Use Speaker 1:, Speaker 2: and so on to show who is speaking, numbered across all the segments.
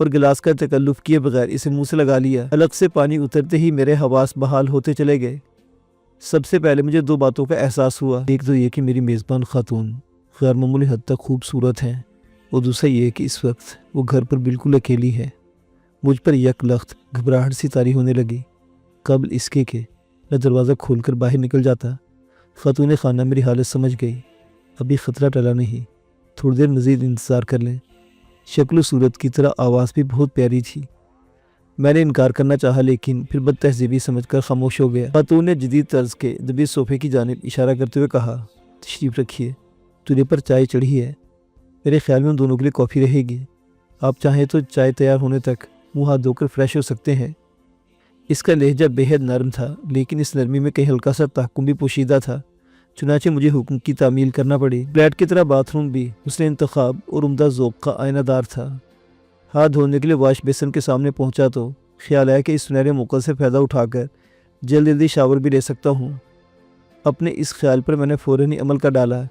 Speaker 1: اور گلاس کا تکلف کیے بغیر اسے منہ سے لگا لیا۔ حلق سے پانی اترتے ہی میرے حواس بحال ہوتے چلے گئے۔ سب سے پہلے مجھے 2 باتوں کا احساس ہوا۔ ایک تو یہ کہ میری میزبان خاتون غیر معمولی حد تک خوبصورت ہیں، اور دوسرا یہ کہ اس وقت وہ گھر پر بالکل اکیلی ہے۔ مجھ پر یک لخت گھبراہٹ سی طاری ہونے لگی۔ قبل اس کے کہ میں دروازہ کھول کر باہر نکل جاتا، خاتون خانہ میری حالت سمجھ گئی۔ ابھی خطرہ ٹلا نہیں، تھوڑی دیر مزید انتظار کر لیں۔ شکل و صورت کی طرح آواز بھی بہت پیاری تھی۔ میں نے انکار کرنا چاہا لیکن پھر بد تہذیبی سمجھ کر خاموش ہو گیا۔ خاتون نے جدید طرز کے دبی صوفے کی جانب اشارہ کرتے ہوئے کہا، تشریف رکھیے، چولہے پر چائے چڑھی ہے، میرے خیال میں ان دونوں کے لیے کافی رہے گی۔ آپ چاہیں تو چائے تیار ہونے تک منہ ہاتھ دھو کر فریش ہو سکتے ہیں۔ اس کا لہجہ بے حد نرم تھا، لیکن اس نرمی میں کہیں ہلکا سا تحکم بھی پوشیدہ تھا، چنانچہ مجھے حکم کی تعمیل کرنا پڑی۔ فلیٹ کی طرح باتھ روم بھی حسن انتخاب اور عمدہ ذوق کا آئینہ دار تھا۔ ہاتھ دھونے کے لیے واش بیسن کے سامنے پہنچا تو خیال آیا کہ اس سنہرے موقع سے فائدہ اٹھا کر جلدی جلدی شاور بھی لے سکتا ہوں۔ اپنے اس خیال پر میں نے فوراً ہی عمل کر ڈالا۔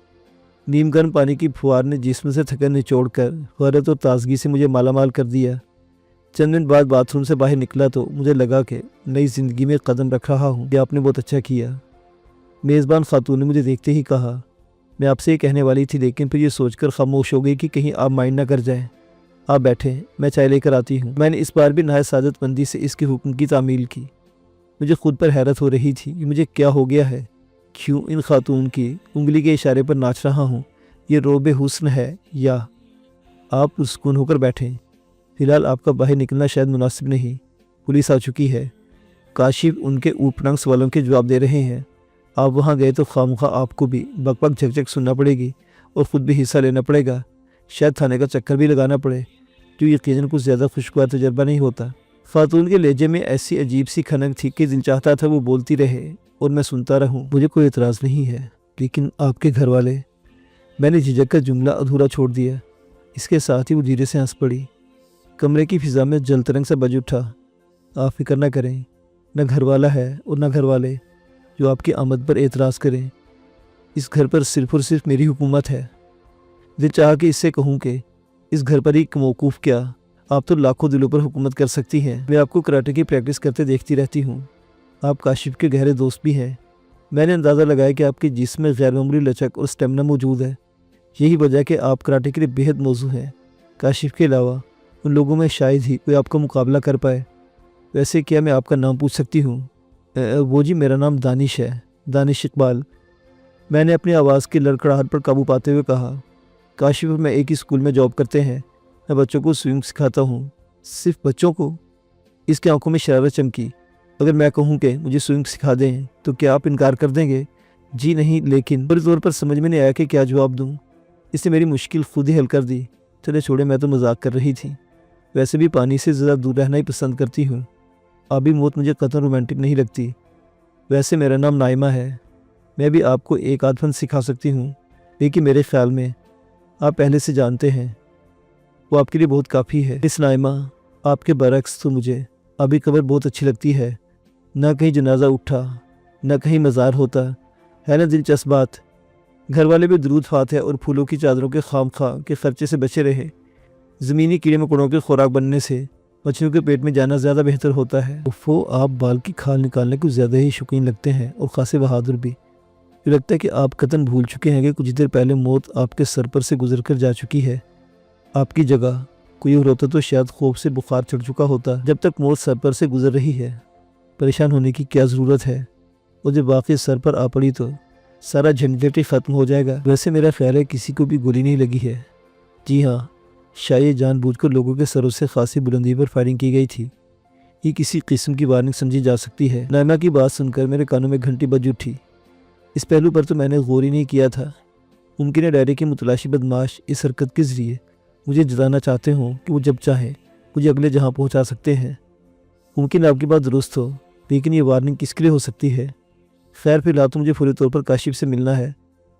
Speaker 1: نیم گرم پانی کی پھوار نے جسم سے تھکن نچوڑ کر حرارت اور تازگی سے مجھے مالا مال کر دیا۔ چند منٹ بعد باتھ روم سے باہر نکلا تو مجھے لگا کہ نئی زندگی میں قدم رکھ رہا ہوں۔ یہ آپ نے بہت اچھا کیا، میزبان خاتون نے مجھے دیکھتے ہی کہا۔ میں آپ سے یہ کہنے والی تھی لیکن پھر یہ سوچ کر خاموش ہو گئی کہ کہیں آپ مائنڈ نہ کر جائیں۔ آپ بیٹھیں، میں چائے لے کر آتی ہوں۔ میں نے اس بار بھی نہایت سعادت مندی سے اس کے حکم کی تعمیل کی۔ مجھے خود پر حیرت ہو رہی تھی کہ مجھے کیا ہو گیا ہے، کیوں ان خاتون کی انگلی کے اشارے پر ناچ رہا ہوں۔ یہ روب حسن ہے یا؟ آپ پرسکون ہو کر بیٹھیں، فی الحال آپ کا باہر نکلنا شاید مناسب نہیں، پولیس آ چکی ہے۔ کاشف ان کے اوٹ پٹانگ سوالوں کے جواب دے رہے ہیں۔ آپ وہاں گئے تو خواہ آپ کو بھی بک بک جھک جھک سننا پڑے گی اور خود بھی حصہ لینا پڑے گا، شاید تھانے کا چکر بھی لگانا پڑے، جو یقیناً کچھ زیادہ خوشگوار تجربہ نہیں ہوتا۔ خاتون کے لہجے میں ایسی عجیب سی کھنک تھی کہ دل چاہتا تھا وہ بولتی رہے اور میں سنتا رہوں۔ مجھے کوئی اعتراض نہیں ہے، لیکن آپ کے گھر والے؟ میں نے جھجک کا جملہ ادھورا چھوڑ دیا۔ اس کے ساتھ ہی وہ دھیرے سے ہنس پڑی۔ کمرے کی فضا میں جل ترنگ سے بج اٹھا۔ آپ فکر نہ کریں، نہ گھر والا ہے اور نہ گھر والے جو آپ کی آمد پر اعتراض کریں۔ اس گھر پر صرف اور صرف میری حکومت ہے۔ دل چاہا کہ اس سے کہوں کہ اس گھر پر ہی موقوف کیا، آپ تو لاکھوں دلوں پر حکومت کر سکتی ہیں۔ میں آپ کو کراٹے کی پریکٹس کرتے دیکھتی رہتی ہوں، آپ کاشف کے گہرے دوست بھی ہیں۔ میں نے اندازہ لگایا کہ آپ کے جسم میں غیر معمولی لچک اور اسٹیمنا موجود ہے، یہی وجہ کہ آپ کراٹے کے لیے بے حد موزوں ہیں۔ کاشف کے علاوہ ان لوگوں میں شاید ہی کوئی آپ کا مقابلہ کر پائے۔ ویسے کیا میں آپ کا نام پوچھ سکتی ہوں؟ وہ جی، میرا نام دانش ہے، دانش اقبال۔ میں نے اپنی آواز کی لڑکھڑاہٹ پر قابو پاتے ہوئے کہا۔ کاشف اور میں ایک ہی اسکول میں جاب کرتے ہیں، میں بچوں کو سوئمنگ سکھاتا ہوں۔ صرف بچوں کو؟ اس کی آنکھوں میں شرارت چمکی۔ اگر میں کہوں کہ مجھے سوئمنگ سکھا دیں تو کیا آپ انکار کر دیں گے؟ جی نہیں، لیکن پوری طور پر سمجھ میں نہیں آیا کہ کیا جواب دوں۔ اس نے میری مشکل خود ہی حل کر دی۔ چلے چھوڑے، میں تو مذاق کر رہی تھی، ویسے بھی پانی سے زیادہ دور رہنا ہی پسند کرتی ہوں۔ آبی موت مجھے قطعاً رومانٹک نہیں لگتی۔ ویسے میرا نام نائمہ ہے، میں بھی آپ کو ایک آدھ فن سکھا سکتی ہوں، لیکن میرے خیال میں آپ پہلے سے جانتے ہیں، وہ آپ کے لیے بہت کافی ہے۔ اس نائمہ، آپ کے برعکس تو مجھے ابھی قبر بہت اچھی لگتی ہے۔ نہ کہیں جنازہ اٹھا، نہ کہیں مزار ہوتا، ہے نا دلچسپ بات؟ گھر والے بھی درود فاتحہ اور پھولوں کی چادروں کے خام خواہ کے خرچے سے بچے رہے۔ زمینی کیڑے مکوڑوں کے خوراک بننے سے مچھلیوں کے پیٹ میں جانا زیادہ بہتر ہوتا ہے۔ آپ بال کی کھال نکالنے کو زیادہ ہی شوقین لگتے ہیں اور خاصے بہادر بھی۔ یہ لگتا ہے کہ آپ قطعاً بھول چکے ہیں کہ کچھ دیر پہلے موت آپ کے سر پر سے گزر کر جا چکی ہے۔ آپ کی جگہ کوئی اور ہوتا تو شاید خوف سے بخار چڑھ چکا ہوتا۔ جب تک موت سر پر سے گزر رہی ہے، پریشان ہونے کی کیا ضرورت ہے؟ اور جب واقعی سر پر آ پڑی تو سارا جھنجٹ ہی ختم ہو جائے گا۔ ویسے میرا خیال ہے کسی کو بھی گولی نہیں لگی ہے۔ جی ہاں، شاید جان بوجھ کر لوگوں کے سروں سے خاصی بلندی پر فائرنگ کی گئی تھی۔ یہ کسی قسم کی وارننگ سمجھی جا سکتی ہے۔ نائمہ کی بات سن کر میرے کانوں میں گھنٹی بج اٹھی۔ اس پہلو پر تو میں نے غور ہی نہیں کیا تھا۔ ممکن ہے ڈائری کے متلاشی بدماش اس حرکت کے ذریعے مجھے جتانا چاہتے ہوں کہ وہ جب چاہیں مجھے اگلے جہاں پہنچا سکتے ہیں۔ ممکن آپ کی بات درست ہو، لیکن یہ وارننگ کس کے لیے ہو سکتی ہے؟ خیر، فی الحال تو مجھے فوری طور پر کاشف سے ملنا ہے،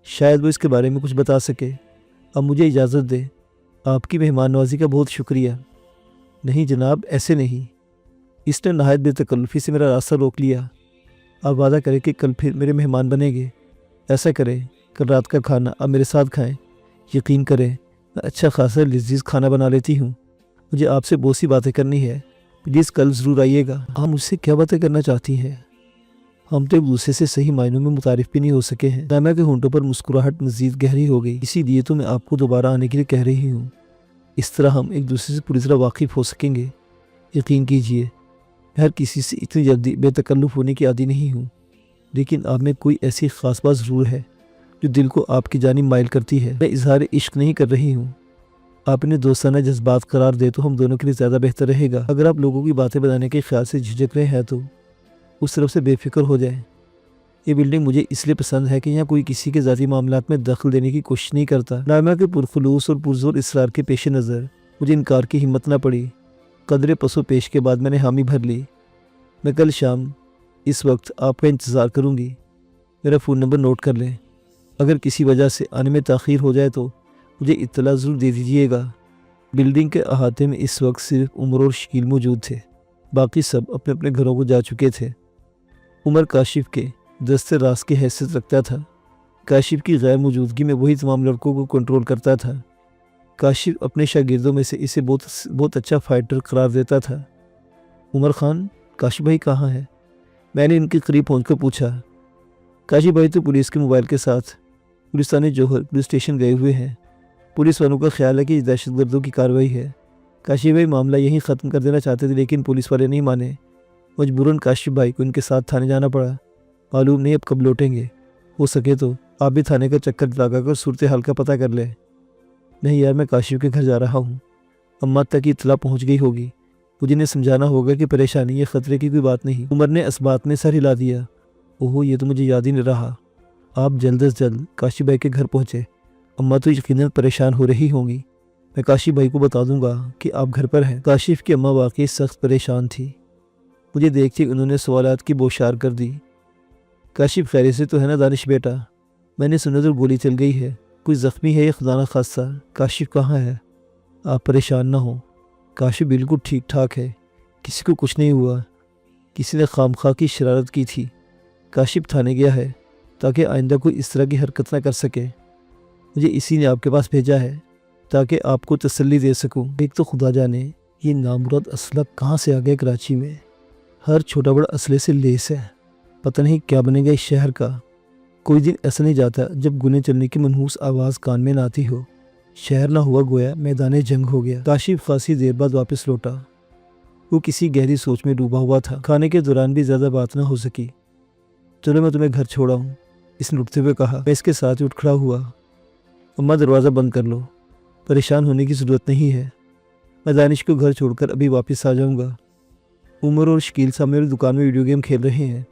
Speaker 1: شاید وہ اس کے بارے میں کچھ بتا سکے۔ اب مجھے اجازت دے۔ آپ کی مہمان نوازی کا بہت شکریہ۔ نہیں جناب، ایسے نہیں۔ اس نے نہایت بے تکلفی سے میرا راستہ روک لیا۔ آپ وعدہ کریں کہ کل پھر میرے مہمان بنیں گے۔ ایسا کریں، کل رات کا کھانا آپ میرے ساتھ کھائیں۔ یقین کریں، میں اچھا خاصا لذیذ کھانا بنا لیتی ہوں۔ مجھے آپ سے بہت سی باتیں کرنی ہے، پلیز کل ضرور آئیے گا۔ آپ مجھ سے کیا باتیں کرنا چاہتی ہیں؟ ہم تو ایک دوسرے سے صحیح معنوں میں متعارف بھی نہیں ہو سکے ہیں۔ نائمہ کے ہونٹوں پر مسکراہٹ مزید گہری ہو گئی۔ اسی لیے تو میں آپ کو دوبارہ آنے کے لیے کہہ رہی ہوں، اس طرح ہم ایک دوسرے سے پوری طرح واقف ہو سکیں گے۔ یقین کیجیے، میں ہر کسی سے اتنی جلدی بے تکلف ہونے کی عادی نہیں ہوں، لیکن آپ میں کوئی ایسی خاص بات ضرور ہے جو دل کو آپ کی جانب مائل کرتی ہے۔ میں اظہار عشق نہیں کر رہی ہوں، آپ نے دوستانہ جذبات قرار دے تو ہم دونوں کے لیے زیادہ بہتر رہے گا۔ اگر آپ لوگوں کی باتیں بتانے کے خیال سے جھجک رہے ہیں تو اس طرف سے بے فکر ہو جائیں۔ یہ بلڈنگ مجھے اس لیے پسند ہے کہ یہاں کوئی کسی کے ذاتی معاملات میں دخل دینے کی کوشش نہیں کرتا۔ نائمہ کے پرخلوص اور پرزور اصرار کے پیش نظر مجھے انکار کی ہمت نہ پڑی۔ قدرے پس و پیش کے بعد میں نے حامی بھر لی۔ میں کل شام اس وقت آپ کا انتظار کروں گی۔ میرا فون نمبر نوٹ کر لیں۔ اگر کسی وجہ سے آنے میں تاخیر ہو جائے تو مجھے اطلاع ضرور دے دیجیے گا۔ بلڈنگ کے احاطے میں اس وقت صرف عمر اور شکیل موجود تھے، باقی سب اپنے اپنے گھروں کو جا چکے تھے۔ عمر کاشف کے دست راست کی حیثیت رکھتا تھا۔ کاشف کی غیر موجودگی میں وہی تمام لڑکوں کو کنٹرول کرتا تھا۔ کاشف اپنے شاگردوں میں سے اسے بہت اچھا فائٹر قرار دیتا تھا۔ عمر خان، کاشف بھائی کہاں ہے؟ میں نے ان کے قریب پہنچ کر پوچھا۔ کاشف بھائی تو پولیس کے موبائل کے ساتھ پولیسانی جوہر پولیس اسٹیشن گئے ہوئے ہیں۔ پولیس والوں کا خیال ہے کہ یہ دہشت گردوں کی کارروائی ہے۔ کاشف بھائی معاملہ یہیں ختم کر دینا چاہتے تھے، لیکن پولیس والے نہیں مانے۔ مجبوراً کاشف بھائی کو ان کے ساتھ تھانے جانا پڑا۔ معلوم نہیں اب کب لوٹیں گے۔ ہو سکے تو آپ بھی تھانے کا چکر لگا کر صورتحال کا پتہ کر لیں۔ نہیں یار، میں کاشف کے گھر جا رہا ہوں۔ اماں تک یہ اطلاع پہنچ گئی ہوگی، مجھے انہیں سمجھانا ہوگا کہ پریشانی یہ خطرے کی کوئی بات نہیں۔ عمر نے اس بات میں سر ہلا دیا۔ اوہ، یہ تو مجھے یاد ہی نہیں رہا۔ آپ جلد از جلد کاشف بھائی کے گھر پہنچے۔ اماں تو یقیناً پریشان ہو رہی ہوں گی۔ میں کاشف بھائی کو بتا دوں گا کہ آپ گھر پر ہیں۔ کاشف کی اماں واقعی سخت پریشان تھی۔ مجھے دیکھتے انہوں نے سوالات کی بوشار کر دی۔ کاشف خیریت سے تو ہے نا دانش بیٹا؟ میں نے سنا تو گولی چل گئی ہے، کوئی زخمی ہے یا خدا نہ خاصہ؟ کاشف کہاں ہے؟ آپ پریشان نہ ہوں، کاشف بالکل ٹھیک ٹھاک ہے، کسی کو کچھ نہیں ہوا۔ کسی نے خامخواہ کی شرارت کی تھی۔ کاشف تھانے گیا ہے تاکہ آئندہ کوئی اس طرح کی حرکت نہ کر سکے۔ مجھے اسی نے آپ کے پاس بھیجا ہے تاکہ آپ کو تسلی دے سکوں۔ ایک تو خدا جانے یہ نامراد اسلحہ کہاں سے آ گیا کراچی میں۔ ہر چھوٹا بڑا اسلحے سے لیس ہے، پتہ نہیں کیا بنے گا اس شہر کا۔ کوئی دن ایسا نہیں جاتا جب گولیں چلنے کی منحوس آواز کان میں نہ آتی ہو۔ شہر نہ ہوا گویا میدان جنگ ہو گیا۔ کاشف خاصی دیر بعد واپس لوٹا۔ وہ کسی گہری سوچ میں ڈوبا ہوا تھا۔ کھانے کے دوران بھی زیادہ بات نہ ہو سکی۔ چلو میں تمہیں گھر چھوڑا ہوں، اس نے اٹھتے ہوئے کہا۔ میں اس کے ساتھ ہی اٹھ کھڑا ہوا۔ اماں دروازہ بند کر لو، پریشان ہونے کی ضرورت نہیں ہے، میں دانش کو گھر چھوڑ کر ابھی واپس آ جاؤں گا۔ عمر اور شکیل صاحب میری دکان میں ویڈیو گیم کھیل رہے ہیں،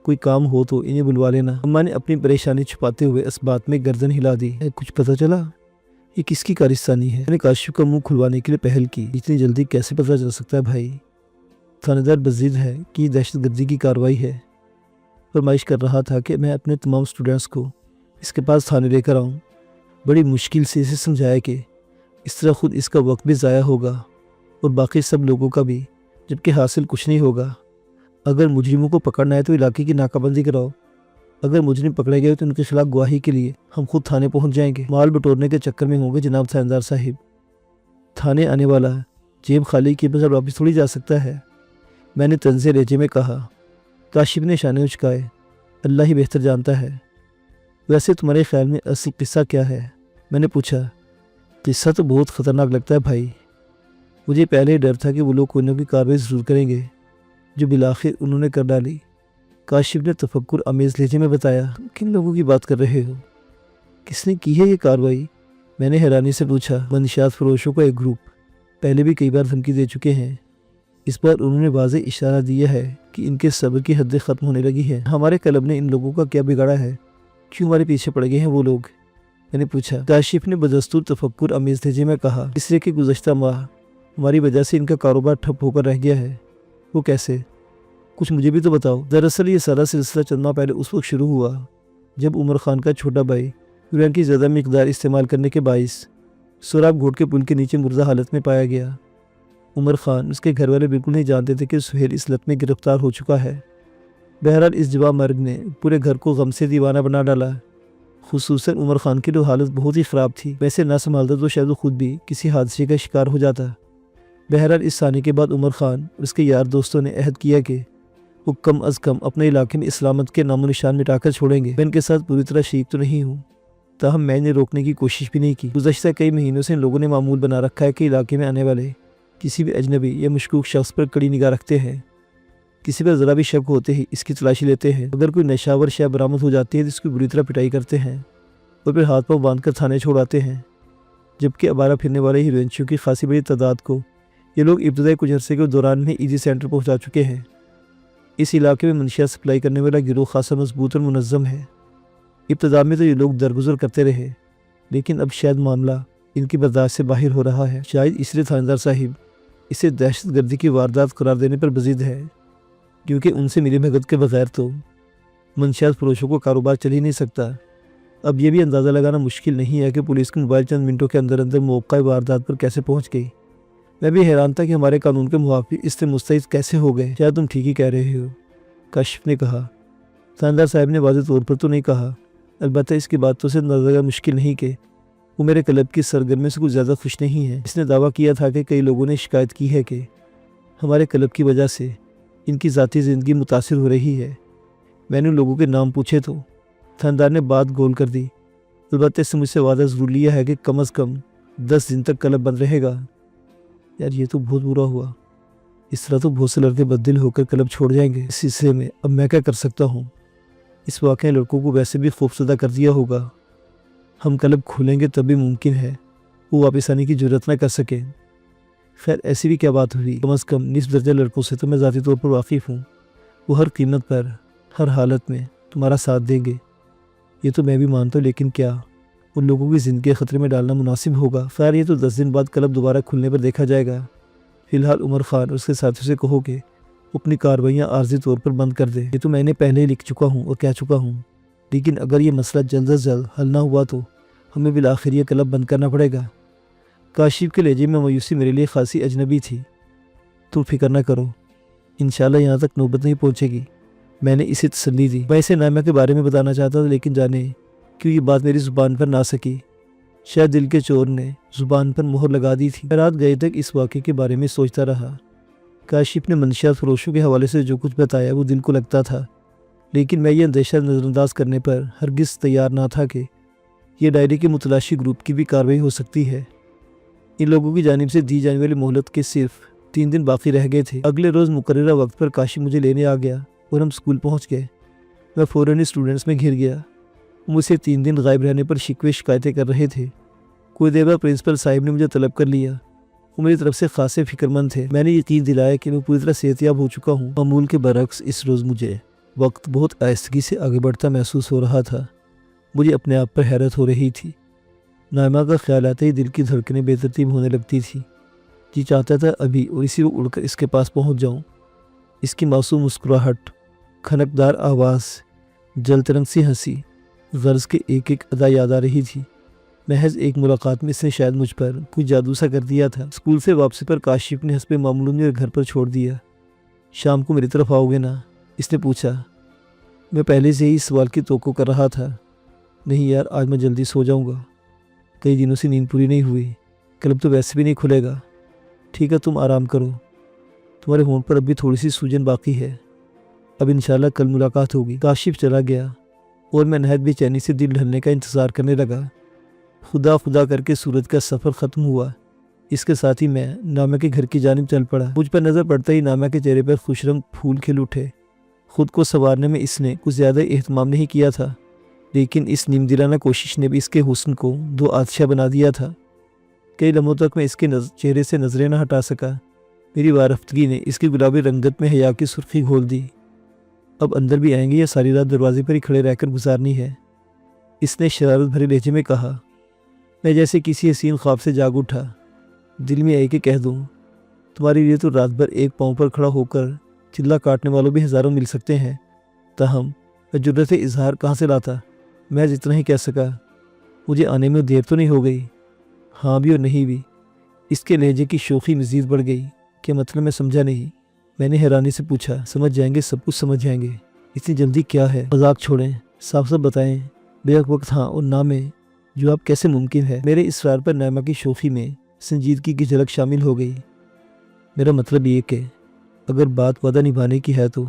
Speaker 1: کوئی کام ہو تو انہیں بلوا لینا۔ اماں نے اپنی پریشانی چھپاتے ہوئے اس بات میں گردن ہلا دی۔ کچھ پتہ چلا یہ کس کی کارستانی ہے؟ میں نے کاشف کا منہ کھلوانے کے لیے پہل کی۔ اتنی جلدی کیسے پتہ چل سکتا ہے بھائی؟ تھانے دار بزید ہے کہ یہ دہشت گردی کی کارروائی ہے۔ فرمائش کر رہا تھا کہ میں اپنے تمام اسٹوڈنٹس کو اس کے پاس تھانے لے کر آؤں۔ بڑی مشکل سے اسے سمجھایا کہ اس طرح خود اس کا وقت بھی ضائع ہوگا اور باقی سب لوگوں کا بھی، جبکہ حاصل کچھ نہیں ہوگا۔ اگر مجرموں کو پکڑنا ہے تو علاقے کی ناکہ بندی کراؤ، اگر مجرم پکڑے گئے تو ان کے خلاف گواہی کے لیے ہم خود تھانے پہنچ جائیں گے۔ مال بٹورنے کے چکر میں ہوں گے جناب تھاندار صاحب۔ تھانے آنے والا جیب خالی کیے بغیر واپس تھوڑی جا سکتا ہے، میں نے طنز لہجے میں کہا۔ کاشف نے شانے اچکائے۔ اللہ ہی بہتر جانتا ہے۔ ویسے تمہارے خیال میں اصل قصہ کیا ہے؟ میں نے پوچھا۔ قصہ تو بہت خطرناک لگتا ہے بھائی۔ مجھے پہلے ہی ڈر تھا کہ وہ لوگ کوئی نہ کوئی کارروائی ضرور کریں گے، جو بالآخر انہوں نے کر ڈالی۔ کاشف نے تفکر آمیز لہجے میں بتایا۔ کن لوگوں کی بات کر رہے ہو؟ کس نے کی ہے یہ کارروائی؟ میں نے حیرانی سے پوچھا۔ منشیات فروشوں کا ایک گروپ، پہلے بھی کئی بار دھمکی دے چکے ہیں۔ اس بار انہوں نے واضح اشارہ دیا ہے کہ ان کے صبر کی حدیں ختم ہونے لگی ہیں۔ ہمارے کلب نے ان لوگوں کا کیا بگاڑا ہے؟ کیوں ہمارے پیچھے پڑ گئے ہیں وہ لوگ؟ میں نے پوچھا۔ کاشف نے بدستور تفکر آمیز لہجے میں کہا۔ اس لیے کہ گزشتہ ماہ ہماری وجہ سے ان کا کاروبار ٹھپ ہو کر رہ گیا ہے۔ وہ کیسے؟ کچھ مجھے بھی تو بتاؤ۔ دراصل یہ سارا سلسلہ چند ماہ پہلے اس وقت شروع ہوا جب عمر خان کا چھوٹا بھائی یورین کی زیادہ مقدار استعمال کرنے کے باعث سوراب گھوٹ کے پل کے نیچے مردہ حالت میں پایا گیا۔ عمر خان، اس کے گھر والے بالکل نہیں جانتے تھے کہ سہیل اس لت میں گرفتار ہو چکا ہے۔ بہرحال اس جواب مرگ نے پورے گھر کو غم سے دیوانہ بنا ڈالا۔ خصوصاً عمر خان کی جو حالت بہت ہی خراب تھی، ویسے نہ سنبھالتا تو شاید وہ خود بھی کسی حادثے کا شکار ہو جاتا۔ بہرحال اس ثانی کے بعد عمر خان اور اس کے یار دوستوں نے عہد کیا کہ وہ کم از کم اپنے علاقے میں اسلامت کے نام و نشان مٹا کر چھوڑیں گے۔ میں ان کے ساتھ پوری طرح شریک تو نہیں ہوں، تاہم میں نے روکنے کی کوشش بھی نہیں کی۔ گزشتہ کئی مہینوں سے ان لوگوں نے معمول بنا رکھا ہے کہ علاقے میں آنے والے کسی بھی اجنبی یا مشکوک شخص پر کڑی نگاہ رکھتے ہیں۔ کسی پر ذرا بھی شک ہوتے ہی اس کی تلاشی لیتے ہیں۔ اگر کوئی نشاور شے برآمد ہو جاتی ہے تو اس کی بری طرح پٹائی کرتے ہیں اور پھر ہاتھ پاؤں باندھ کر تھانے چھوڑاتے ہیں۔ جبکہ آوارہ پھرنے والے ہیروئنچوں کی خاصی بڑی تعداد کو یہ لوگ ابتدائی کچھ عرصے کے دوران میں ایزی سینٹر پہنچا چکے ہیں۔ اس علاقے میں منشیات سپلائی کرنے والا گروہ خاصا مضبوط اور منظم ہے۔ ابتدا میں تو یہ لوگ درگزر کرتے رہے، لیکن اب شاید معاملہ ان کی برداشت سے باہر ہو رہا ہے۔ شاید اس لیے تھانے دار صاحب اسے دہشت گردی کی واردات قرار دینے پر بزید ہے، کیونکہ ان سے ملی بھگت کے بغیر تو منشیات فروشوں کو کاروبار چل ہی نہیں سکتا۔ اب یہ بھی اندازہ لگانا مشکل نہیں ہے کہ پولیس کے موبائل چند منٹوں کے اندر اندر موقع واردات پر کیسے پہنچ گئی۔ میں بھی حیران تھا کہ ہمارے قانون کے موافق اس سے مستعد کیسے ہو گئے۔ شاید تم ٹھیک ہی کہہ رہے ہو، کاشف نے کہا۔ تھاندار صاحب نے واضح طور پر تو نہیں کہا، البتہ اس کی باتوں سے اندازہ لگانا مشکل نہیں کہ وہ میرے کلب کی سرگرمی سے کچھ زیادہ خوش نہیں ہے۔ اس نے دعویٰ کیا تھا کہ کئی لوگوں نے شکایت کی ہے کہ ہمارے کلب کی وجہ سے ان کی ذاتی زندگی متاثر ہو رہی ہے۔ میں نے ان لوگوں کے نام پوچھے تو تھاندار نے بات گول کر دی۔ البتہ اس سے مجھ سے وعدہ ضرور لیا ہے کہ کم از کم 10 دن تک کلب بند رہے گا۔ یار یہ تو بہت برا ہوا، اس طرح تو بہت سے لڑکے بددل ہو کر کلب چھوڑ جائیں گے۔ اس سلسلے میں اب میں کیا کر سکتا ہوں؟ اس واقعے نے لڑکوں کو ویسے بھی خوفزدہ کر دیا ہوگا۔ ہم کلب کھولیں گے تب بھی ممکن ہے وہ واپس آنے کی جرات نہ کر سکیں۔ خیر ایسی بھی کیا بات ہوئی، کم از کم نصف درجہ لڑکوں سے تو میں ذاتی طور پر واقف ہوں۔ وہ ہر قیمت پر ہر حالت میں تمہارا ساتھ دیں گے، یہ تو میں بھی مانتا ہوں، لیکن کیا ان لوگوں کی زندگی خطرے میں ڈالنا مناسب ہوگا؟ خیر یہ تو 10 دن بعد کلب دوبارہ کھلنے پر دیکھا جائے گا۔ فی الحال عمر خان اور اس کے ساتھیوں سے کہو کہ اپنی کارروائیاں عارضی طور پر بند کر دے۔ یہ تو میں نے پہلے ہی لکھ چکا ہوں اور کہہ چکا ہوں، لیکن اگر یہ مسئلہ جلد از جلد حل نہ ہوا تو ہمیں بالآخر یہ کلب بند کرنا پڑے گا۔ کاشف کے لہجے میں مایوسی میرے لیے خاصی اجنبی تھی۔ تم فکر نہ کرو، انشاءاللہ یہاں تک نوبت نہیں پہنچے گی، میں نے اسے تسلی دی۔ میں اسے نائمہ کے بارے میں بتانا چاہتا تھا، لیکن جانے کیوں یہ بات میری زبان پر نہ سکی۔ شاید دل کے چور نے زبان پر مہر لگا دی تھی۔ میں رات گئے تک اس واقعے کے بارے میں سوچتا رہا۔ کاشف نے منشیات فروشوں کے حوالے سے جو کچھ بتایا وہ دل کو لگتا تھا، لیکن میں یہ اندیشہ نظر انداز کرنے پر ہرگز تیار نہ تھا کہ یہ ڈائری کے متلاشی گروپ کی بھی کارروائی ہو سکتی ہے۔ ان لوگوں کی جانب سے دی جانے والی مہلت کے صرف 3 دن باقی رہ گئے تھے۔ اگلے روز مقررہ وقت پر کاشف مجھے لینے آ گیا اور ہم اسکول پہنچ گئے۔ میں فوراً اسٹوڈنٹس میں گھر گیا۔ مجھ سے 3 دن غائب رہنے پر شکوے شکایتیں کر رہے تھے۔ کوئی دیر بعد پرنسپل صاحب نے مجھے طلب کر لیا۔ وہ میری طرف سے خاصے فکر مند تھے۔ میں نے یقین دلایا کہ میں پوری طرح صحتیاب ہو چکا ہوں۔ معمول کے برعکس اس روز مجھے وقت بہت آہستگی سے آگے بڑھتا محسوس ہو رہا تھا۔ مجھے اپنے آپ پر حیرت ہو رہی تھی۔ نائمہ کا خیال آتے ہی دل کی دھڑکنیں بے ترتیب ہونے لگتی تھی۔ جی چاہتا تھا ابھی اور اسی وقت اڑ کر اس کے پاس پہنچ جاؤں۔ اس کی معصوم مسکراہٹ، کھنکدار آواز، جل ترنگ سی ہنسی، غرض کے ایک ایک ادا یاد آ رہی تھی۔ محض ایک ملاقات میں اس نے شاید مجھ پر کوئی جادو سا کر دیا تھا۔ اسکول سے واپسی پر کاشف نے حسب معمول مجھے گھر پر چھوڑ دیا۔ شام کو میری طرف آؤ گے نا؟ اس نے پوچھا۔ میں پہلے سے ہی اس سوال کی توقع کر رہا تھا۔ نہیں یار، آج میں جلدی سو جاؤں گا، کئی دنوں سے نیند پوری نہیں ہوئی، کلب تو ویسے بھی نہیں کھلے گا۔ ٹھیک ہے تم آرام کرو، تمہارے ہونٹ پر اب بھی تھوڑی سی سوجن باقی ہے، اب انشاءاللہ کل ملاقات ہوگی۔ کاشف چلا گیا اور میں نہایت بے چینی سے دل ڈھلنے کا انتظار کرنے لگا۔ خدا خدا کر کے سورج کا سفر ختم ہوا۔ اس کے ساتھ ہی میں نامہ کے گھر کی جانب چل پڑا۔ مجھ پر نظر پڑتا ہی نامہ کے چہرے پر خوش رنگ پھول کھل اٹھے۔ خود کو سنوارنے میں اس نے کچھ زیادہ اہتمام نہیں کیا تھا، لیکن اس نیم دلانہ کوشش نے بھی اس کے حسن کو دو آتشہ بنا دیا تھا۔ کئی لمحوں تک میں اس کے چہرے سے نظریں نہ ہٹا سکا۔ میری وارفتگی نے اس کی گلابی رنگت میں حیا کی سرخی گھول دی۔ اب اندر بھی آئیں گے یا ساری رات دروازے پر ہی کھڑے رہ کر گزارنی ہے؟ اس نے شرارت بھرے لہجے میں کہا۔ میں جیسے کسی حسین خواب سے جاگ اٹھا۔ دل میں آئی کہ کہہ دوں، تمہارے لیے تو رات بھر ایک پاؤں پر کھڑا ہو کر چلا کاٹنے والوں بھی ہزاروں مل سکتے ہیں، تاہم میں جرأت اظہار کہاں سے لاتا؟ میں اتنا ہی کہہ سکا، مجھے آنے میں دیر تو نہیں ہو گئی؟ ہاں بھی اور نہیں بھی۔ اس کے لہجے کی شوخی مزید بڑھ گئی۔ کیا مطلب؟ میں سمجھا نہیں۔ میں نے حیرانی سے پوچھا۔ سمجھ جائیں گے، سب کچھ سمجھ جائیں گے، اتنی جلدی کیا ہے؟ مذاق چھوڑیں، صاف صاف بتائیں، بے وقت ہاں اور نہ میں جواب کیسے ممکن ہے؟ میرے اصرار پر نائمہ کی شوخی میں سنجیدگی کی جھلک شامل ہو گئی۔ میرا مطلب یہ کہ اگر بات وعدہ نبھانے کی ہے تو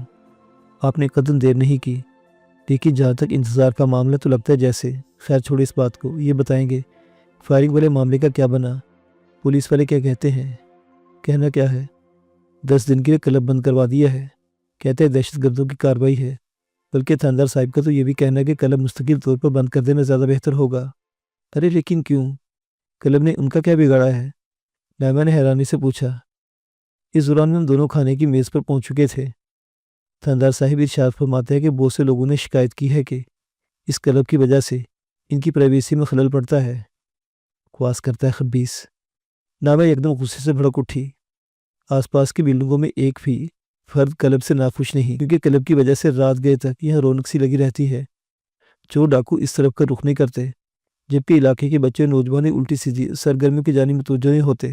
Speaker 1: آپ نے قدم دیر نہیں کی، لیکن جہاں تک انتظار کا معاملہ تو لگتا ہے جیسے خیر چھوڑے اس بات کو، یہ بتائیں گے فائرنگ والے معاملے کا کیا بنا؟ پولیس والے کیا کہتے ہیں؟ کہنا کیا ہے، 10 دن کے لیے کلب بند کروا دیا ہے، کہتے ہیں دہشت گردوں کی کارروائی ہے، بلکہ تھاندار صاحب کا تو یہ بھی کہنا ہے کہ کلب مستقل طور پر بند کر دینا زیادہ بہتر ہوگا۔ ارے لیکن کیوں؟ کلب نے ان کا کیا بگاڑا ہے؟ نائمہ نے حیرانی سے پوچھا۔ اس دوران میں ہم دونوں کھانے کی میز پر پہنچ چکے تھے۔ تھاندار صاحب ارشاد فرماتے ہیں کہ بہت سے لوگوں نے شکایت کی ہے کہ اس کلب کی وجہ سے ان کی پرائیویسی میں خلل پڑتا ہے۔ بکواس کرتا ہے خبیث۔ نائمہ یکدم غصے سے بھڑک اٹھی۔ آس پاس کی بلڈنگوں میں ایک بھی فرد کلب سے ناخوش نہیں، کیونکہ کلب کی وجہ سے رات گئے تک یہاں رونق سی لگی رہتی ہے۔ چور ڈاکو اس طرف کا رخ نہیں کرتے، جبکہ علاقے کے بچے نوجوان الٹی سیدھی سرگرمیوں کی جانب متوجہ نہیں ہوتے۔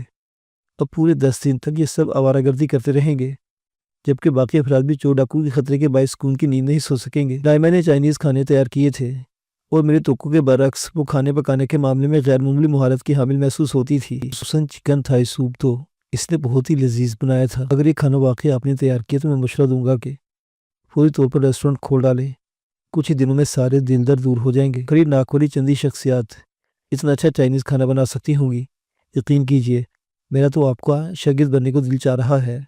Speaker 1: اب پورے 10 دن تک یہ سب آوارہ گردی کرتے رہیں گے، جبکہ باقی افراد بھی چور ڈاکو کے خطرے کے باعث سکون کی نیند نہیں سو سکیں گے۔ نائمہ نے چائنیز کھانے تیار کیے تھے اور میرے توقع کے برعکس وہ کھانے پکانے کے معاملے میں غیر معمولی مہارت کی حامل محسوس ہوتی تھی۔ خصوصاً چکن تھائی سوپ تو اس نے بہت ہی لذیذ بنایا تھا۔ اگر یہ کھانا واقعی آپ نے تیار کیا تو میں مشورہ دوں گا کہ فوری طور پر ریسٹورنٹ کھول ڈالیں۔ کچھ ہی دنوں میں سارے دل درد دور ہو جائیں گے۔ قریب ناک والی چندی شخصیات اتنا اچھا چائنیز کھانا بنا سکتی ہوں گی، یقین کیجئے میرا تو آپ کا شاگرد بننے کو دل چاہ رہا ہے۔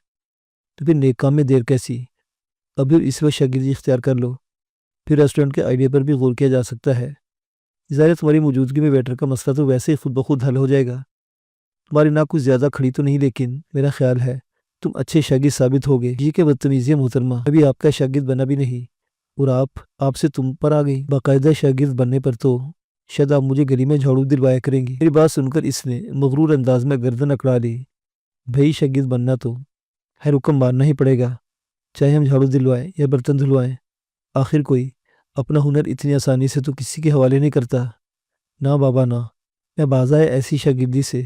Speaker 1: تو پھر نیک کام میں دیر کیسی؟ ابھی اس وقت شاگردی اختیار کر لو، پھر ریسٹورنٹ کے آئیڈیا پر بھی غور کیا جا سکتا ہے۔ ظاہر تمہاری موجودگی میں ویٹر کا مسئلہ تو ویسے ہی خود بخود حل ہو جائے گا۔ تمہاری ناک کچھ زیادہ کھڑی تو نہیں، لیکن میرا خیال ہے تم اچھے شاگرد ثابت ہوگے۔ یہ کہ بدتمیزی محترمہ، ابھی آپ کا شاگرد بنا بھی نہیں اور آپ سے تم پر آ گئی۔ باقاعدہ شاگرد بننے پر تو شاید آپ مجھے گلی میں جھاڑو دلوایا کریں گی۔ میری بات سن کر اس نے مغرور انداز میں گردن اکڑا لی۔ بھائی شاگرد بننا تو ہے، حکم ماننا ہی پڑے گا، چاہے ہم جھاڑو دلوائیں یا برتن دھلوائیں۔ آخر کوئی اپنا ہنر اتنی آسانی سے تو کسی کے حوالے نہیں کرتا۔ نہ بابا نہ، میں باز آئے ایسی شاگردی سے،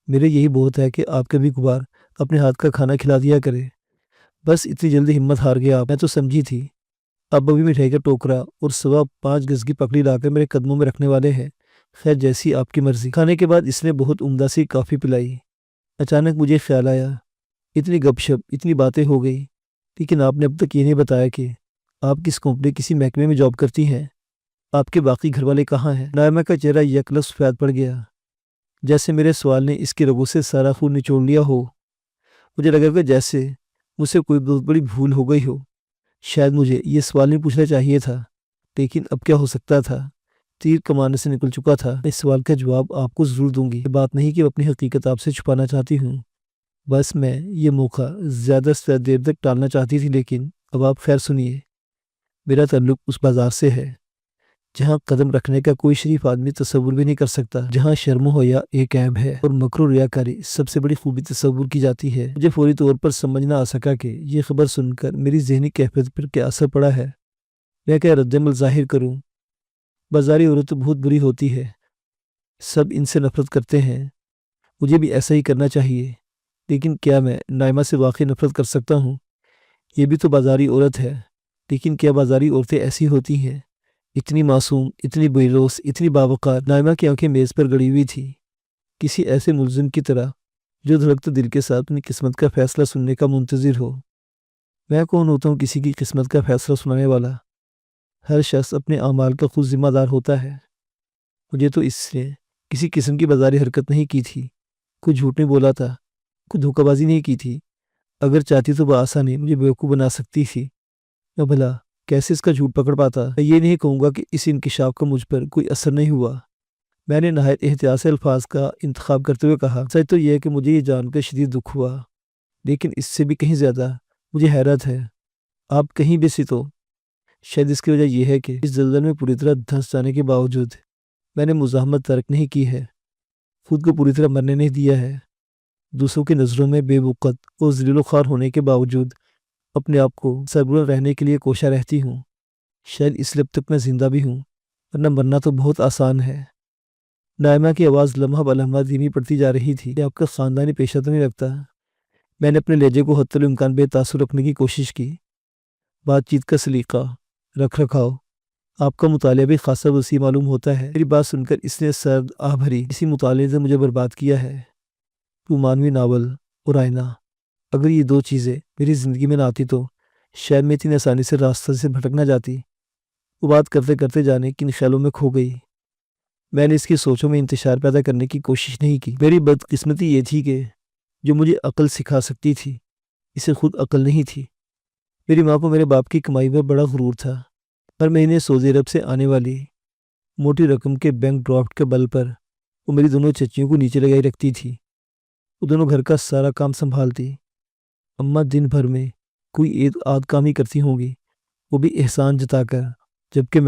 Speaker 1: میرے یہی بہت ہے کہ آپ کبھی کبھار اپنے ہاتھ کا کھانا کھلا دیا کرے۔ بس اتنی جلدی ہمت ہار گیا آپ؟ میں تو سمجھی تھی اب ابھی مٹھائی کا ٹوکرا اور 5.25 گز کی پکڑی لا کر میرے قدموں میں رکھنے والے ہیں۔ خیر جیسی آپ کی مرضی۔ کھانے کے بعد اس نے بہت عمدہ سی کافی پلائی۔ اچانک مجھے خیال آیا، اتنی گپ شپ اتنی باتیں ہو گئی، لیکن آپ نے اب تک یہ نہیں بتایا کہ آپ کس کمپنی کسی محکمے میں جاب کرتی ہیں، آپ کے باقی گھر والے کہاں ہیں؟ نائمہ کا چہرہ یک لفظ سفید پڑ گیا، جیسے میرے سوال نے اس کی رگوں سے سارا خون نچوڑ لیا ہو۔ مجھے لگا کہ جیسے مجھ سے کوئی بہت بڑی بھول ہو گئی ہو۔ شاید مجھے یہ سوال نہیں پوچھنا چاہیے تھا، لیکن اب کیا ہو سکتا تھا، تیر کمان سے نکل چکا تھا۔ اس سوال کا جواب آپ کو ضرور دوں گی۔ یہ بات نہیں کہ اپنی حقیقت آپ سے چھپانا چاہتی ہوں، بس میں یہ موقع زیادہ سے زیادہ دیر تک ٹالنا چاہتی تھی۔ لیکن اب آپ خیر سنیے، میرا تعلق اس بازار سے ہے جہاں قدم رکھنے کا کوئی شریف آدمی تصور بھی نہیں کر سکتا، جہاں شرم و حیا ایک عیب ہے اور مکر و ریاکاری سب سے بڑی خوبی تصور کی جاتی ہے۔ مجھے فوری طور پر سمجھ نہ آ سکا کہ یہ خبر سن کر میری ذہنی کیفیت پر کیا اثر پڑا ہے۔ میں کیا رد عمل ظاہر کروں؟ بازاری عورت بہت بری ہوتی ہے، سب ان سے نفرت کرتے ہیں، مجھے بھی ایسا ہی کرنا چاہیے، لیکن کیا میں نائمہ سے واقعی نفرت کر سکتا ہوں؟ یہ بھی تو بازاری عورت ہے، لیکن کیا بازاری عورتیں ایسی ہوتی ہیں؟ اتنی معصوم، اتنی بےلوث، اتنی باوقار۔ نائمہ کی آنکھیں میز پر گڑی ہوئی تھی، کسی ایسے ملزم کی طرح جو دھڑکتے دل کے ساتھ اپنی قسمت کا فیصلہ سننے کا منتظر ہو۔ میں کون ہوتا ہوں کسی کی قسمت کا فیصلہ سنانے والا؟ ہر شخص اپنے اعمال کا خود ذمہ دار ہوتا ہے۔ مجھے تو اس نے کسی قسم کی بازاری حرکت نہیں کی تھی، کوئی جھوٹ نہیں بولا تھا، کوئی دھوکہ بازی نہیں کی تھی۔ اگر چاہتی تو بآسانی مجھے بیوقوف بنا سکتی تھی، یا بھلا کیسے اس کا جھوٹ پکڑ پاتا؟ میں یہ نہیں کہوں گا کہ اس انکشاف کا مجھ پر کوئی اثر نہیں ہوا۔ میں نے نہایت احتیاط سے الفاظ کا انتخاب کرتے ہوئے کہا، سچ تو یہ ہے کہ مجھے یہ جان کر شدید دکھ ہوا، لیکن اس سے بھی کہیں زیادہ مجھے حیرت ہے۔ آپ کہیں بھی سے تو شاید اس کی وجہ یہ ہے کہ اس دلدل میں پوری طرح دھنس جانے کے باوجود میں نے مزاحمت ترک نہیں کی ہے، خود کو پوری طرح مرنے نہیں دیا ہے۔ دوسروں کی نظروں میں بے وقت اور ذلیل و خوار ہونے کے باوجود اپنے آپ کو سربلند رہنے کے لیے کوشاں رہتی ہوں۔ شاید اس لیے اب تک میں زندہ بھی ہوں، ورنہ مرنا تو بہت آسان ہے۔ نائمہ کی آواز لمحہ بلمحہ دھیمی پڑتی جا رہی تھی۔ کہ آپ کا خاندانی پیشہ تو نہیں لگتا؟ میں نے اپنے لہجے کو حتی الامکان بے تاثر رکھنے کی کوشش کی۔ بات چیت کا سلیقہ، رکھ رکھاؤ، آپ کا مطالعہ بھی خاصا وسیع معلوم ہوتا ہے۔ میری بات سن کر اس نے سرد آہ بھری، اسی مطالعے سے مجھے برباد کیا ہے۔ رومانوی ناول اور آئینہ، اگر یہ دو چیزیں میری زندگی میں نہ آتی تو شاید میں اتنی آسانی سے راستہ سے بھٹک نہ جاتی۔ وہ بات کرتے کرتے جانے کن خیالوں میں کھو گئی۔ میں نے اس کی سوچوں میں انتشار پیدا کرنے کی کوشش نہیں کی۔ میری بدقسمتی یہ تھی کہ جو مجھے عقل سکھا سکتی تھی اسے خود عقل نہیں تھی۔ میری ماں کو میرے باپ کی کمائی پر بڑا غرور تھا۔ ہر مہینے سعودی عرب سے آنے والی موٹی رقم کے بینک ڈرافٹ کے بل پر وہ میری دونوں چچیوں کو نیچے لگائی رکھتی تھی۔ وہ دونوں گھر کا سارا کام سنبھالتی۔ اماں دن بھر میں کوئی ایک آدھ کام ہی کرتی ہوں گی، وہ بھی احسان جتا کر، جبکہ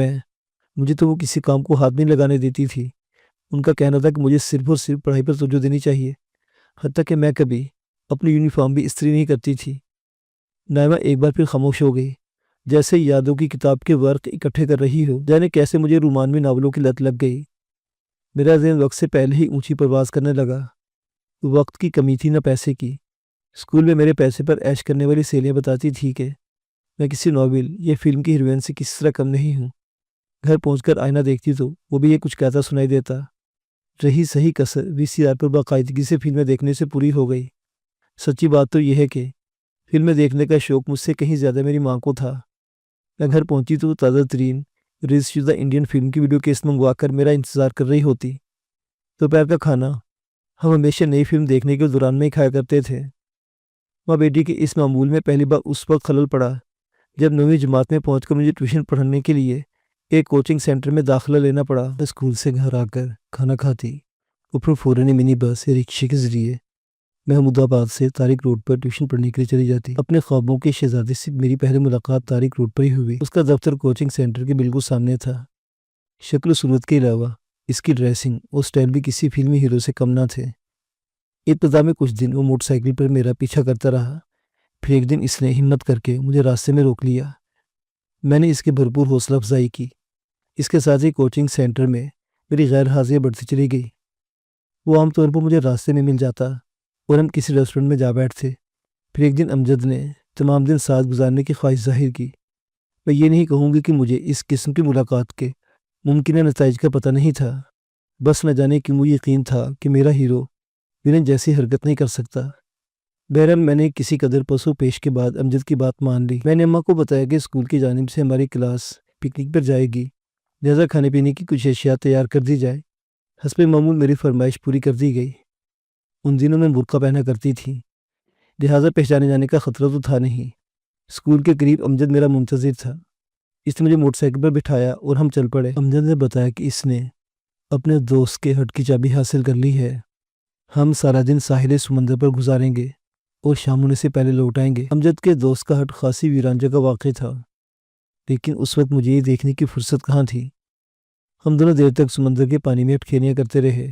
Speaker 1: مجھے تو وہ کسی کام کو ہاتھ نہیں لگانے دیتی تھی۔ ان کا کہنا تھا کہ مجھے صرف اور صرف پڑھائی پر توجہ دینی چاہیے، حتیٰ کہ میں کبھی اپنی یونیفارم بھی استری نہیں کرتی تھی۔ نائمہ ایک بار پھر خاموش ہو گئی، جیسے یادوں کی کتاب کے ورق اکٹھے کر رہی ہو۔ جانے کیسے مجھے رومانوی ناولوں کی لت لگ گئی۔ میرا ذہن وقت سے پہلے ہی اونچی پرواز کرنے لگا۔ وقت کی کمی تھی نہ پیسے کی۔ اسکول میں میرے پیسے پر عیش کرنے والی سہیلیاں بتاتی تھی کہ میں کسی ناول یا فلم کی ہیروئن سے کسی طرح کم نہیں ہوں۔ گھر پہنچ کر آئینہ دیکھتی تو وہ بھی یہ کچھ کہتا سنائی دیتا۔ رہی صحیح کسر VCR پر باقاعدگی سے فلمیں دیکھنے سے پوری ہو گئی۔ سچی بات تو یہ ہے کہ فلمیں دیکھنے کا شوق مجھ سے کہیں زیادہ میری ماں کو تھا۔ میں گھر پہنچی تو تازہ ترین ریلیز شدہ انڈین فلم کی ویڈیو کیسٹ منگوا کر میرا انتظار کر رہی ہوتی۔ دوپہر کا کھانا ہم ہمیشہ نئی فلم دیکھنے کے دوران میں ہی کھایا کرتے تھے۔ ماں بیٹی کے اس معمول میں پہلی بار اس وقت خلل پڑا جب 9ویں جماعت میں پہنچ کر مجھے ٹیوشن پڑھانے کے لیے ایک کوچنگ سینٹر میں داخلہ لینا پڑا۔ اسکول سے گھر آ کر کھانا کھاتی اوپر فوراً منی بس یا رکشے کے ذریعے محمود آباد سے طارق روڈ پر ٹیوشن پڑھنے کے لیے چلی جاتی۔ اپنے خوابوں کے شہزادے سے میری پہلی ملاقات طارق روڈ پر ہی ہوئی۔ اس کا دفتر کوچنگ سینٹر کے بالکل سامنے تھا۔ شکل و صورت کے علاوہ اس کی ڈریسنگ اور سٹائل بھی کسی فلمی ہیرو سے کم نہ تھے۔ ابتدا میں کچھ دن وہ موٹر سائیکل پر میرا پیچھا کرتا رہا، پھر ایک دن اس نے ہمت کر کے مجھے راستے میں روک لیا۔ میں نے اس کی بھرپور حوصلہ افزائی کی۔ اس کے ساتھ ہی کوچنگ سینٹر میں میری غیر حاضری بڑھتی چلی گئی۔ وہ عام طور پر مجھے راستے میں مل جاتا اور ہم کسی ریسٹورنٹ میں جا بیٹھتے۔ پھر ایک دن امجد نے تمام دن ساتھ گزارنے کی خواہش ظاہر کی۔ میں یہ نہیں کہوں گی کہ مجھے اس قسم کی ملاقات کے ممکنہ نتائج کا پتہ نہیں تھا، بس نہ جانے کہ مجھے یقین تھا کہ میرا ہیرو ویلن جیسی حرکت نہیں کر سکتا۔ بہرحال میں نے کسی قدر پس و پیش کے بعد امجد کی بات مان لی۔ میں نے اماں کو بتایا کہ اسکول کی جانب سے ہماری کلاس پکنک پر جائے گی، لہذا کھانے پینے کی کچھ اشیاء تیار کر دی جائے۔ حسب معمول میری فرمائش پوری کر دی گئی۔ ان دنوں میں برقع پہنا کرتی تھی، لہذا پہچانے جانے کا خطرہ تو تھا نہیں۔ اسکول کے قریب امجد میرا منتظر تھا۔ اس نے مجھے موٹر سائیکل پر بٹھایا اور ہم چل پڑے۔ امجد نے بتایا کہ اس نے اپنے دوست کے ہٹ کی چابی حاصل کر لی ہے۔ ہم سارا دن ساحل سمندر پر گزاریں گے اور شام ہونے سے پہلے لوٹ آئیں گے۔ امجد کے دوست کا ہٹ خاصی ویران جگہ واقع تھا، لیکن اس وقت مجھے یہ دیکھنے کی فرصت کہاں تھی۔ ہم دونوں دیر تک سمندر کے پانی میں اٹکھیلیاں کرتے رہے۔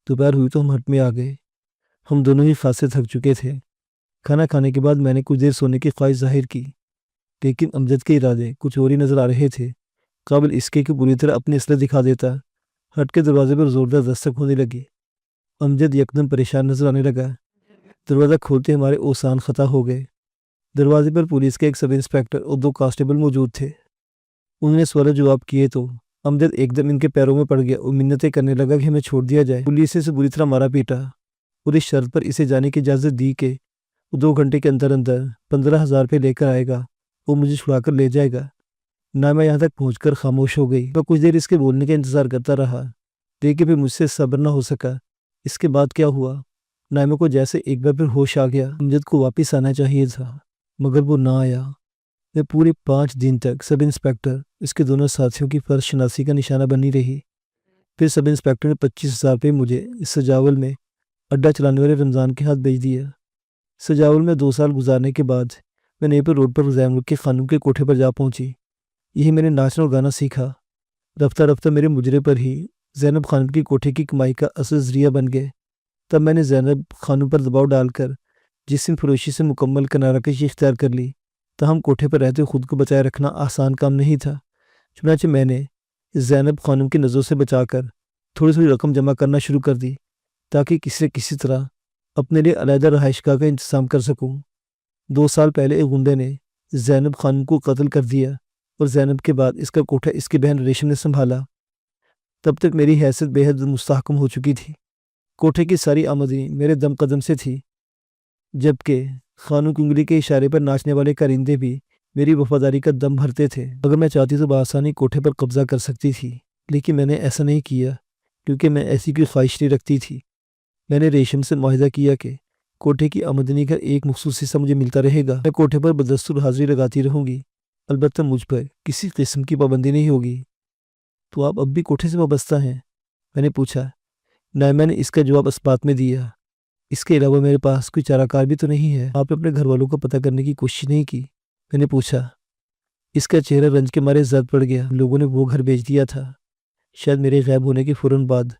Speaker 1: دوپہر ہوئی تو ہم ہٹ میں آ گئے۔ ہم دونوں ہی خاصے تھک چکے تھے۔ کھانا کھانے کے بعد میں نے کچھ دیر سونے کی خواہش ظاہر کی، لیکن امجد کے ارادے کچھ اور ہی نظر آ رہے تھے، قابل اس کے کہ پوری طرح اپنی اصلاح دکھا دیتا۔ ہٹ کے دروازے پر زوردار دستک ہونے لگی۔ امجد یکدم پریشان نظر آنے لگا۔ دروازہ کھولتے ہمارے اوسان خطا ہو گئے۔ دروازے پر پولیس کے ایک سب انسپیکٹر اور 2 کانسٹیبل موجود تھے۔ انہوں نے سوال جواب کیے تو امجد ایک دم ان کے پیروں میں پڑ گیا اور منتیں کرنے لگا کہ ہمیں چھوڑ دیا جائے۔ پولیس سے بری طرح مارا پیٹا اور اس شرط پر اسے جانے کی اجازت دی کہ وہ 2 گھنٹے کے اندر 15,000 روپے لے کر آئے گا اور مجھے چھڑا کر لے جائے گا۔ نائمہ یہاں تک پہنچ کر خاموش ہو گئی۔ میں کچھ دیر اس کے بولنے کا انتظار کرتا رہا، لیکن پھر مجھ سے صبر نہ ہو سکا۔ اس کے بعد کیا ہوا؟ نائمہ کو جیسے ایک بار پھر ہوش آ گیا۔ امجد کو واپس آنا چاہیے تھا، مگر وہ نہ آیا۔ میں پورے 5 دن تک سب انسپیکٹر اس کے دونوں ساتھیوں کی فرض شناسی کا نشانہ بنی رہی۔ پھر سب انسپیکٹر نے 25,000 روپے مجھے اس سجاول میں اڈا چلانے والے رمضان کے ہاتھ بھیج دیا۔ سجاول میں 2 سال گزارنے کے بعد میں نئے پر روڈ پر زینب کے خانم کے کوٹھے پر جا پہنچی۔ یہی میں نے ناچنا اور گانا سیکھا۔ رفتہ رفتہ میرے مجرے پر ہی زینب خانم کی کوٹھے کی کمائی کا اصل ذریعہ بن گئے۔ تب میں نے زینب خانم پر دباؤ ڈال کر جسم فروشی سے مکمل کنارہ کشی اختیار کر لی۔ تاہم کوٹھے پر رہتے خود کو بچائے رکھنا آسان کام نہیں تھا، چنانچہ میں نے زینب خانم کی نظروں سے بچا کر تھوڑی تھوڑی رقم جمع کرنا شروع کر دی تاکہ کسی طرح اپنے لیے علیحدہ رہائش گاہ کا انتظام کر سکوں۔ 2 سال پہلے ایک غنڈے نے زینب خانم کو قتل کر دیا اور زینب کے بعد اس کا کوٹھا اس کی بہن ریشم نے سنبھالا۔ تب تک میری حیثیت بے حد مستحکم ہو چکی تھی۔ کوٹھے کی ساری آمدنی میرے دم قدم سے تھی، جبکہ خانوں کی انگلی کے اشارے پر ناچنے والے کرندے بھی میری وفاداری کا دم بھرتے تھے۔ اگر میں چاہتی تو بآسانی کوٹھے پر قبضہ کر سکتی تھی، لیکن میں نے ایسا نہیں کیا کیونکہ میں ایسی کوئی خواہش نہیں رکھتی تھی۔ میں نے ریشم سے معاہدہ کیا کہ کوٹھے کی آمدنی کا ایک مخصوص حصہ مجھے ملتا رہے گا۔ میں کوٹھے پر بدستور حاضری لگاتی رہوں گی، البتہ مجھ پر کسی قسم کی پابندی نہیں ہوگی۔ تو آپ اب بھی کوٹھے سے وابستہ ہیں؟ میں نے پوچھا۔ نائمہ نے اس کا جواب اس بات میں دیا، اس کے علاوہ میرے پاس کوئی چارہ کار بھی تو نہیں ہے۔ آپ نے اپنے گھر والوں کو پتہ کرنے کی کوشش نہیں کی؟ میں نے پوچھا۔ اس کا چہرہ رنج کے مارے زرد پڑ گیا۔ لوگوں نے وہ گھر بیچ دیا تھا۔ شاید میرے غائب ہونے کے فوراً بعد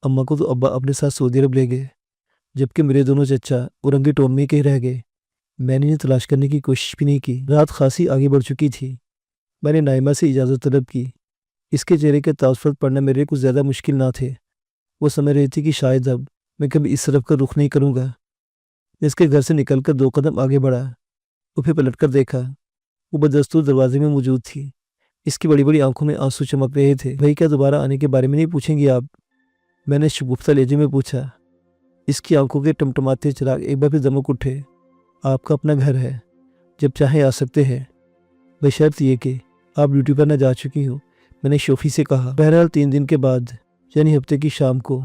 Speaker 1: اماں کو تو ابا اپنے ساتھ سعودی عرب لے گئے، جبکہ میرے دونوں چچا اورنگی ٹون میں کہیں رہ گئے۔ میں نے انہیں تلاش کرنے کی کوشش بھی نہیں کی۔ رات خاصی آگے بڑھ چکی تھی۔ میں نے نائمہ سے اجازت طلب کی۔ اس کے چہرے کے تاثرات پڑھنا میرے لیے کچھ زیادہ مشکل نہ تھے۔ وہ سمجھ رہی تھی کہ شاید اب میں کبھی اس طرف کا رخ نہیں کروں گا۔ میں اس کے گھر سے نکل کر 2 قدم آگے بڑھا اور پھر پلٹ کر دیکھا۔ وہ بدستور دروازے میں موجود تھی۔ اس کی بڑی بڑی آنکھوں میں آنسو چمک رہے تھے۔ بھائی کیا دوبارہ آنے کے بارے میں نہیں پوچھیں گی آپ؟ میں نے شگفتہ لہجے میں پوچھا۔ اس کی آنکھوں کے ٹمٹماتے چراغ ایک بار پھر دمک اٹھے۔ آپ کا اپنا گھر ہے، جب چاہیں آ سکتے ہیں، بشرط یہ کہ آپ ڈیوٹی پر نہ جا چکی ہوں، میں نے شوخی سے کہا۔ بہرحال 3 دن کے بعد یعنی ہفتے کی شام کو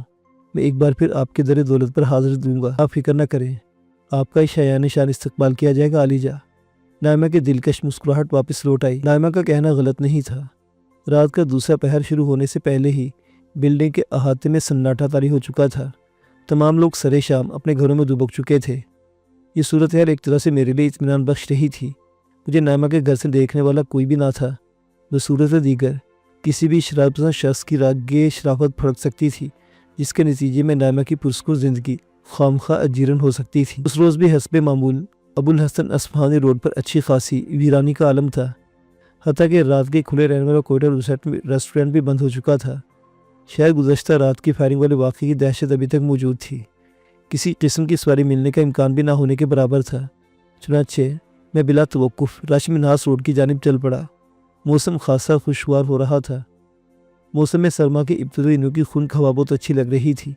Speaker 1: میں ایک بار پھر آپ کے در دولت پر حاضر دوں گا۔ آپ فکر نہ کریں، آپ کا شایان شان استقبال کیا جائے گا عالیجا۔ نائمہ کی دلکش مسکراہٹ واپس لوٹ آئی۔ نائمہ کا کہنا غلط نہیں تھا۔ رات کا دوسرا پہر شروع ہونے سے پہلے ہی بلڈنگ کے احاطے میں سناٹا طاری ہو چکا تھا۔ تمام لوگ سرے شام اپنے گھروں میں دبک چکے تھے۔ یہ صورتحال ایک طرح سے میرے لیے اطمینان بخش رہی تھی۔ مجھے نائمہ کے گھر سے دیکھنے والا کوئی بھی نہ تھا۔ بصورت دیگر کسی بھی شرارت پسند شخص کی راگے شرافت پھڑک سکتی تھی، جس کے نتیجے میں نائمہ کی پرسکون زندگی خامخواہ اجیرن ہو سکتی تھی۔ اس روز بھی حسب معمول ابو الحسن اصفہانی روڈ پر اچھی خاصی ویرانی کا عالم تھا، حتیٰ کہ رات کے کھلے رہنے والا کوئٹہ ریسٹورنٹ بھی بند ہو چکا تھا۔ شاید گزشتہ رات کی فائرنگ والے واقعے کی دہشت ابھی تک موجود تھی۔ کسی قسم کی سواری ملنے کا امکان بھی نہ ہونے کے برابر تھا۔ چنانچہ میں بلا توقف رش منہاس روڈ کی جانب چل پڑا۔ موسم خاصا خوشگوار ہو رہا تھا۔ موسم سرما کے ابتدائی دنوں کی خنک ہوا بہت اچھی لگ رہی تھی۔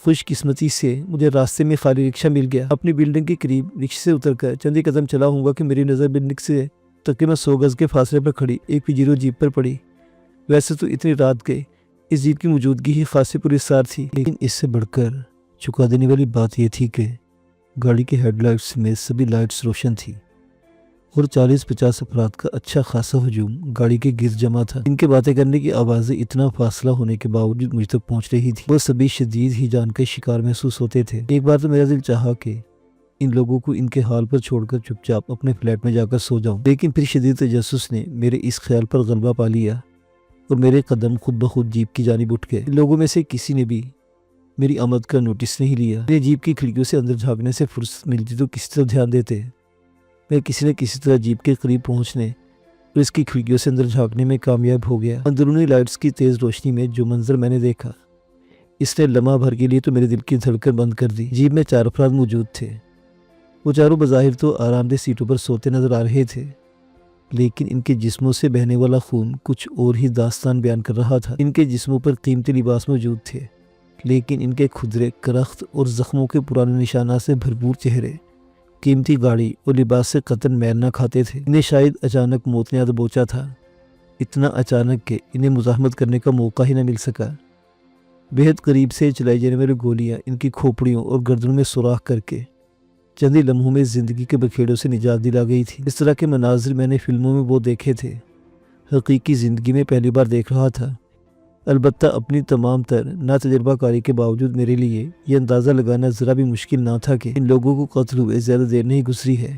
Speaker 1: خوش قسمتی سے مجھے راستے میں خالی رکشہ مل گیا۔ اپنی بلڈنگ کے قریب رکشے سے اتر کر چند ہی قدم چلا ہوں گا کہ میری نظر بلڈنگ سے تقریباً 100 گز کے فاصلے پر کھڑی ایک پجیرو جیپ پر پڑی۔ ویسے تو اتنی رات گئے اس جیپ کی موجودگی ہی خاصی پراسرار تھی، لیکن اس سے بڑھ کر چکا دینے والی بات یہ تھی کہ گاڑی کے ہیڈ لائٹس میں سبھی لائٹس روشن تھی اور 40-50 افراد کا اچھا خاصا ہجوم گاڑی کے گرد جمع تھا۔ ان کے باتیں کرنے کی آوازیں اتنا فاصلہ ہونے کے باوجود مجھ تک پہنچ رہی تھی۔ وہ سبھی شدید ہی جان کا شکار محسوس ہوتے تھے۔ ایک بار تو میرا دل چاہا کہ ان لوگوں کو ان کے حال پر چھوڑ کر چپ چاپ اپنے فلیٹ میں جا کر سو جاؤں، لیکن پھر شدید تجسس نے میرے اس خیال پر غلبہ پا لیا اور میرے قدم خود بخود جیپ کی جانب اٹھ گئے۔ ان لوگوں میں سے کسی نے بھی میری آمد کا نوٹس نہیں لیا۔ میرے جیپ کی کھڑکیوں سے اندر جھانکنے سے فرصت ملتی تو کسی طرف دھیان دیتے۔ میں کسی نہ کسی طرح جیپ کے قریب پہنچنے اور اس کی کھڑکیوں سے اندر جھانکنے میں کامیاب ہو گیا۔ اندرونی لائٹس کی تیز روشنی میں جو منظر میں نے دیکھا، اس نے لمحہ بھر کے لیے تو میرے دل کی دھڑکن بند کر دی۔ جیپ میں 4 افراد موجود تھے۔ وہ چاروں بظاہر تو آرام دہ سیٹوں پر سوتے نظر آ رہے تھے، لیکن ان کے جسموں سے بہنے والا خون کچھ اور ہی داستان بیان کر رہا تھا۔ ان کے جسموں پر قیمتی لباس موجود تھے، لیکن ان کے کھدرے کرخت اور زخموں کے پرانے نشانات سے بھرپور چہرے قیمتی گاڑی اور لباس سے قطن میل نہ کھاتے تھے۔ انہیں شاید اچانک موت نے دبوچا تھا، اتنا اچانک کہ انہیں مزاحمت کرنے کا موقع ہی نہ مل سکا۔ بہت قریب سے چلائی جانے والی گولیاں ان کی کھوپڑیوں اور گردنوں میں سوراخ کر کے چند ہی لمحوں میں زندگی کے بکھیڑوں سے نجات دلا گئی تھی۔ اس طرح کے مناظر میں نے فلموں میں وہ دیکھے تھے، حقیقی زندگی میں پہلی بار دیکھ رہا تھا۔ البتہ اپنی تمام تر ناتجربہ کاری کے باوجود میرے لیے یہ اندازہ لگانا ذرا بھی مشکل نہ تھا کہ ان لوگوں کو قتل ہوئے زیادہ دیر نہیں گزری ہے،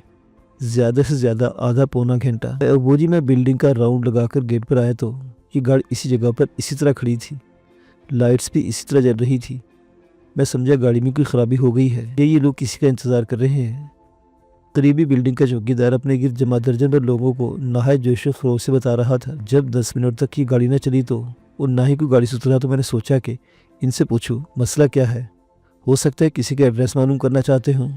Speaker 1: زیادہ سے زیادہ آدھا پونا گھنٹہ۔ اور وہ جی میں بلڈنگ کا راؤنڈ لگا کر گیٹ پر آیا تو یہ گاڑی اسی جگہ پر اسی طرح کھڑی تھی، لائٹس بھی اسی طرح جل رہی تھی۔ میں سمجھا گاڑی میں کوئی خرابی ہو گئی ہے یا یہ لوگ کسی کا انتظار کر رہے ہیں۔ قریبی بلڈنگ کا چوکیدار اپنے گرد جمع درجن پر لوگوں کو نہایت جوش و خروش سے بتا رہا تھا۔ جب 10 منٹ تک یہ گاڑی نہ چلی تو اور نہ ہی کوئی گاڑی سے اترا تو میں نے سوچا کہ ان سے پوچھوں مسئلہ کیا ہے، ہو سکتا ہے کسی کا ایڈریس معلوم کرنا چاہتے ہوں۔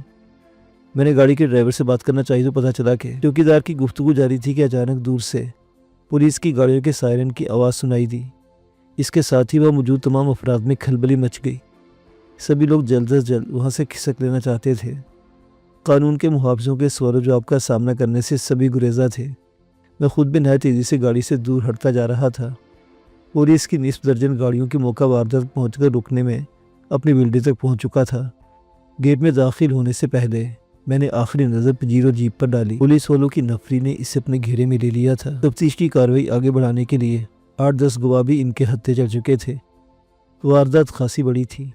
Speaker 1: میں نے گاڑی کے ڈرائیور سے بات کرنا چاہی تو پتہ چلا کہ چوکیدار کی گفتگو جاری تھی کہ اچانک دور سے پولیس کی گاڑیوں کے سائرن کی آواز سنائی دی۔ اس کے ساتھ ہی وہ موجود تمام افراد میں کھلبلی مچ گئی۔ سبھی لوگ جلد از جلد وہاں سے کھسک لینا چاہتے تھے۔ قانون کے محافظوں کے سوال و جواب کا سامنا کرنے سے سبھی گریزاں تھے۔ میں خود بھی نہایت تیزی سے گاڑی سے دور ہٹتا جا رہا تھا۔ پولیس کی نصف درجن گاڑیوں کی موقع واردات پہنچ کر رکنے میں اپنی بلڈنگ تک پہنچ چکا تھا۔ گیٹ میں داخل ہونے سے پہلے میں نے آخری نظر پجیرو جیپ پر ڈالی۔ پولیس والوں کی نفری نے اسے اپنے گھیرے میں لے لیا تھا۔ تفتیش کی کارروائی آگے بڑھانے کے لیے 8-10 گواہ بھی ان کے ہتھے چڑھ چکے تھے۔ واردات خاصی بڑی تھی۔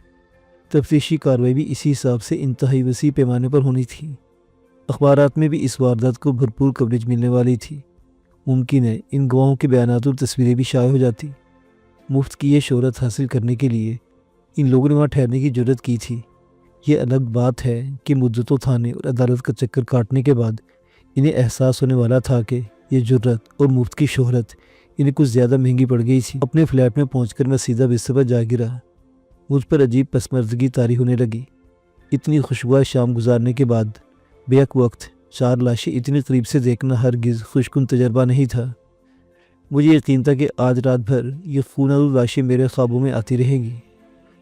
Speaker 1: تفتیشی کارروائی بھی اسی حساب سے انتہائی وسیع پیمانے پر ہونی تھی۔ اخبارات میں بھی اس واردات کو بھرپور کوریج ملنے والی تھی۔ ممکن ہے ان گواہوں کے بیانات اور تصویریں بھی شائع ہو جاتی۔ مفت کی یہ شہرت حاصل کرنے کے لیے ان لوگوں نے وہاں ٹھہرنے کی جرت کی تھی۔ یہ الگ بات ہے کہ مدتوں تھانے اور عدالت کا چکر کاٹنے کے بعد انہیں احساس ہونے والا تھا کہ یہ جرت اور مفت کی شہرت انہیں کچھ زیادہ مہنگی پڑ گئی تھی۔ اپنے فلیٹ میں پہنچ کر میں سیدھا بستر پر جا گرا۔ مجھ پر عجیب پسماندگی طاری ہونے لگی۔ اتنی خوشگوار شام گزارنے کے بعد بیک وقت 4 لاشیں اتنی قریب سے دیکھنا ہرگز خوشکن تجربہ نہیں تھا۔ مجھے یقین تھا کہ آج رات بھر یہ خونالود لاشیں میرے خوابوں میں آتی رہیں گی۔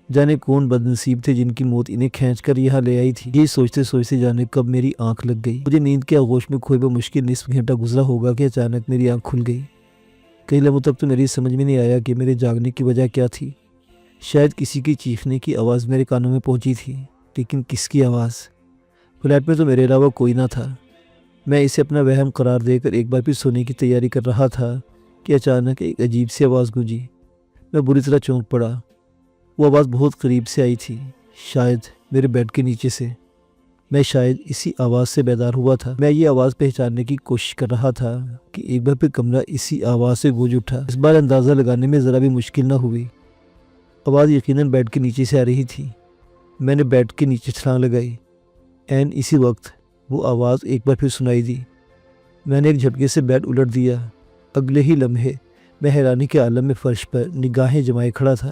Speaker 1: جانے کون بد نصیب تھے جن کی موت انہیں کھینچ کر یہاں لے آئی تھی۔ یہ سوچتے سوچتے جانے کب میری آنکھ لگ گئی۔ مجھے نیند کے آغوش میں کھوئے بمشکل نصف گھنٹہ گزرا ہوگا کہ اچانک میری آنکھ کھل گئی۔ کئی لمحوں تک تو میری سمجھ میں نہیں آیا کہ میرے جاگنے کی وجہ کیا تھی۔ شاید کسی کی چیخنے کی آواز میرے کانوں میں پہنچی تھی، لیکن کس کی آواز؟ فلیٹ میں تو میرے علاوہ کوئی نہ تھا۔ میں اسے اپنا وہم قرار دے کر ایک بار پھر سونے کی تیاری کر رہا تھا کہ اچانک ایک عجیب سی آواز گونجی۔ میں بری طرح چونک پڑا۔ وہ آواز بہت قریب سے آئی تھی، شاید میرے بیڈ کے نیچے سے۔ میں شاید اسی آواز سے بیدار ہوا تھا۔ میں یہ آواز پہچاننے کی کوشش کر رہا تھا کہ ایک بار پھر کمرہ اسی آواز سے گونج اٹھا۔ اس بار اندازہ لگانے میں ذرا بھی مشکل نہ ہوئی۔ آواز یقیناً بیڈ کے نیچے سے آ رہی تھی۔ میں نے بیڈ کے نیچے چھلانگ لگائی۔ عین اسی وقت وہ آواز ایک بار پھر سنائی دی۔ میں نے ایک جھٹکے سے بیڈ الٹ دیا۔ اگلے ہی لمحے میں حیرانی کے عالم میں فرش پر نگاہیں جمائے کھڑا تھا۔